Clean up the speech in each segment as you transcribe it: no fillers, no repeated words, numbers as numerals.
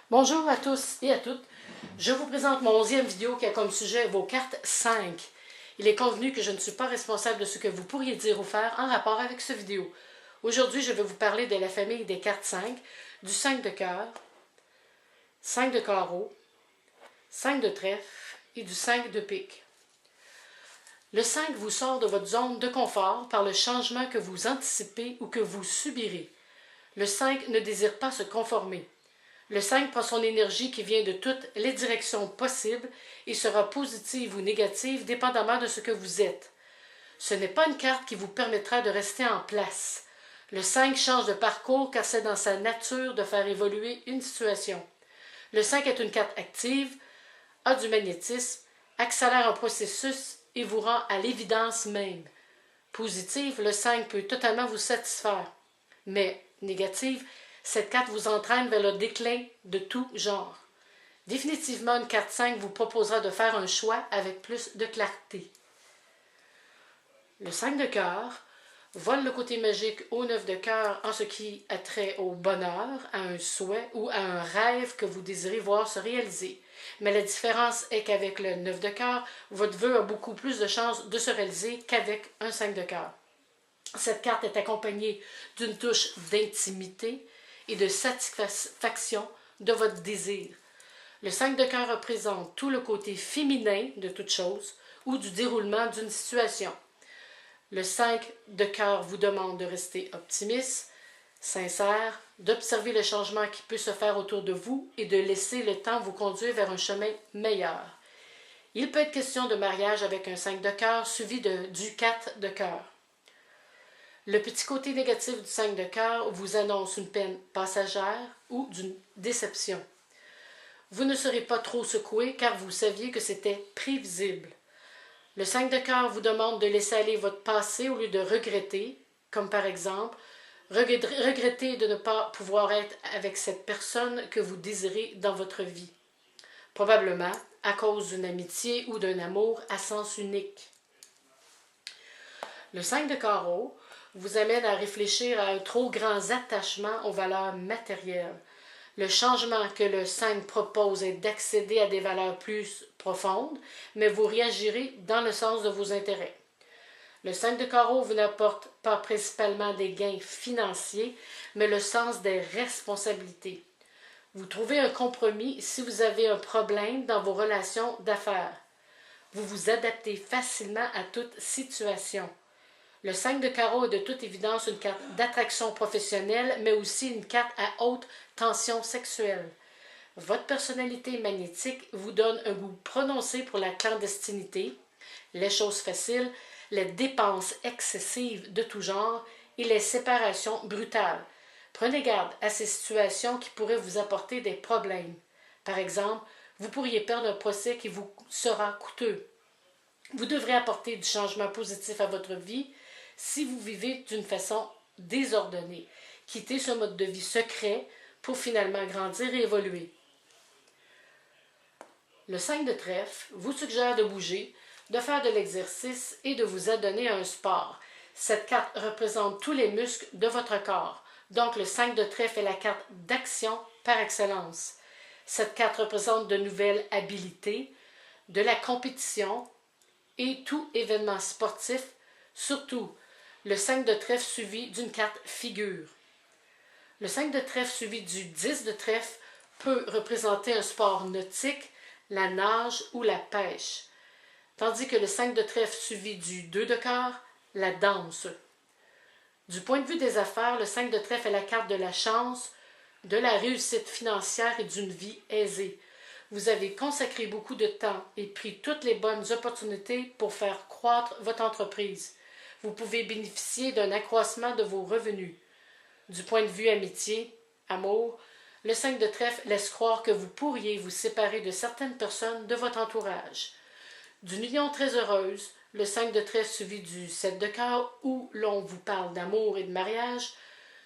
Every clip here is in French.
Bonjour à tous et à toutes. Je vous présente mon 11e vidéo qui a comme sujet vos cartes 5. Il est convenu que je ne suis pas responsable de ce que vous pourriez dire ou faire en rapport avec ce vidéo. Aujourd'hui, je vais vous parler de la famille des cartes 5, du 5 de cœur, 5 de carreau, 5 de trèfle et du 5 de pique. Le 5 vous sort de votre zone de confort par le changement que vous anticipez ou que vous subirez. Le 5 ne désire pas se conformer. Le 5 prend son énergie qui vient de toutes les directions possibles et sera positive ou négative dépendamment de ce que vous êtes. Ce n'est pas une carte qui vous permettra de rester en place. Le 5 change de parcours car c'est dans sa nature de faire évoluer une situation. Le 5 est une carte active, a du magnétisme, accélère un processus et vous rend à l'évidence même. Positive, le 5 peut totalement vous satisfaire. Mais négative, cette carte vous entraîne vers le déclin de tout genre. Définitivement, une carte 5 vous proposera de faire un choix avec plus de clarté. Le 5 de cœur vole le côté magique au 9 de cœur en ce qui a trait au bonheur, à un souhait ou à un rêve que vous désirez voir se réaliser. Mais la différence est qu'avec le 9 de cœur, votre vœu a beaucoup plus de chances de se réaliser qu'avec un 5 de cœur. Cette carte est accompagnée d'une touche d'intimité et de satisfaction de votre désir. Le 5 de cœur représente tout le côté féminin de toute chose ou du déroulement d'une situation. Le 5 de cœur vous demande de rester optimiste, sincère, d'observer le changement qui peut se faire autour de vous et de laisser le temps vous conduire vers un chemin meilleur. Il peut être question de mariage avec un 5 de cœur suivi du 4 de cœur. Le petit côté négatif du 5 de cœur vous annonce une peine passagère ou d'une déception. Vous ne serez pas trop secoué car vous saviez que c'était prévisible. Le 5 de cœur vous demande de laisser aller votre passé au lieu de regretter, comme par exemple, regretter de ne pas pouvoir être avec cette personne que vous désirez dans votre vie. Probablement à cause d'une amitié ou d'un amour à sens unique. Le 5 de carreau vous amène à réfléchir à un trop grand attachement aux valeurs matérielles. Le changement que le 5 propose est d'accéder à des valeurs plus profondes, mais vous réagirez dans le sens de vos intérêts. Le 5 de carreau vous n'apporte pas principalement des gains financiers, mais le sens des responsabilités. Vous trouvez un compromis si vous avez un problème dans vos relations d'affaires. Vous vous adaptez facilement à toute situation. Le 5 de carreau est de toute évidence une carte d'attraction professionnelle, mais aussi une carte à haute tension sexuelle. Votre personnalité magnétique vous donne un goût prononcé pour la clandestinité, les choses faciles, les dépenses excessives de tout genre et les séparations brutales. Prenez garde à ces situations qui pourraient vous apporter des problèmes. Par exemple, vous pourriez perdre un procès qui vous sera coûteux. Vous devrez apporter du changement positif à votre vie si vous vivez d'une façon désordonnée. Quittez ce mode de vie secret pour finalement grandir et évoluer. Le 5 de trèfle vous suggère de bouger, de faire de l'exercice et de vous adonner à un sport. Cette carte représente tous les muscles de votre corps. Donc le 5 de trèfle est la carte d'action par excellence. Cette carte représente de nouvelles habilités, de la compétition et tout événement sportif, surtout le 5 de trèfle suivi d'une carte figure. Le 5 de trèfle suivi du 10 de trèfle peut représenter un sport nautique, la nage ou la pêche, tandis que le 5 de trèfle suivi du 2 de cœur, la danse. Du point de vue des affaires, le 5 de trèfle est la carte de la chance, de la réussite financière et d'une vie aisée. Vous avez consacré beaucoup de temps et pris toutes les bonnes opportunités pour faire croître votre entreprise. Vous pouvez bénéficier d'un accroissement de vos revenus. Du point de vue amitié, amour, le 5 de trèfle laisse croire que vous pourriez vous séparer de certaines personnes de votre entourage. D'une union très heureuse, le 5 de trèfle suivi du 7 de cœur, où l'on vous parle d'amour et de mariage,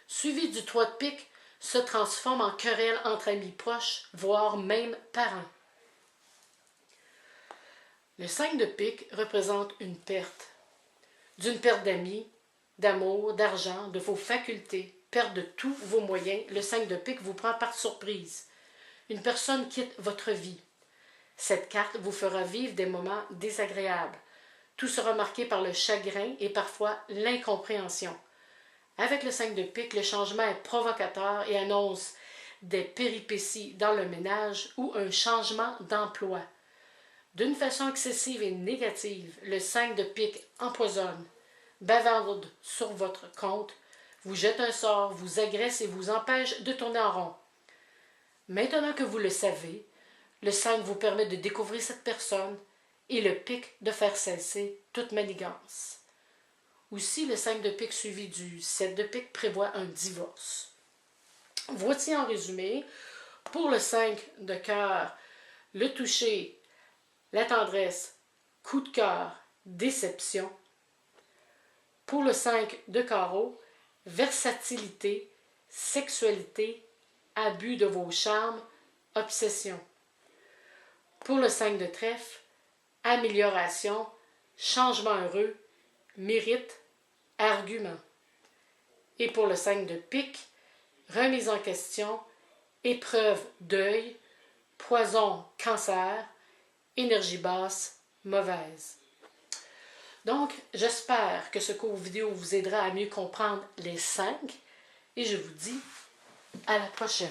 suivi du 3 de pique, se transforme en querelle entre amis proches, voire même parents. Le 5 de pique représente une perte. D'une perte d'amis, d'amour, d'argent, de vos facultés, perte de tous vos moyens, le 5 de pique vous prend par surprise. Une personne quitte votre vie. Cette carte vous fera vivre des moments désagréables. Tout sera marqué par le chagrin et parfois l'incompréhension. Avec le 5 de pique, le changement est provocateur et annonce des péripéties dans le ménage ou un changement d'emploi. D'une façon excessive et négative, le 5 de pique empoisonne, bavarde sur votre compte, vous jette un sort, vous agresse et vous empêche de tourner en rond. Maintenant que vous le savez, le 5 vous permet de découvrir cette personne et le pique de faire cesser toute manigance. Aussi, le 5 de pique suivi du 7 de pique prévoit un divorce. Voici en résumé, pour le 5 de cœur, le toucher, la tendresse, coup de cœur, déception. Pour le 5 de carreau, versatilité, sexualité, abus de vos charmes, obsession. Pour le 5 de trèfle, amélioration, changement heureux, mérite, argument. Et pour le 5 de pique, remise en question, épreuve, deuil, poison, cancer, énergie basse, mauvaise. Donc, j'espère que ce cours vidéo vous aidera à mieux comprendre les 5 et je vous dis à la prochaine.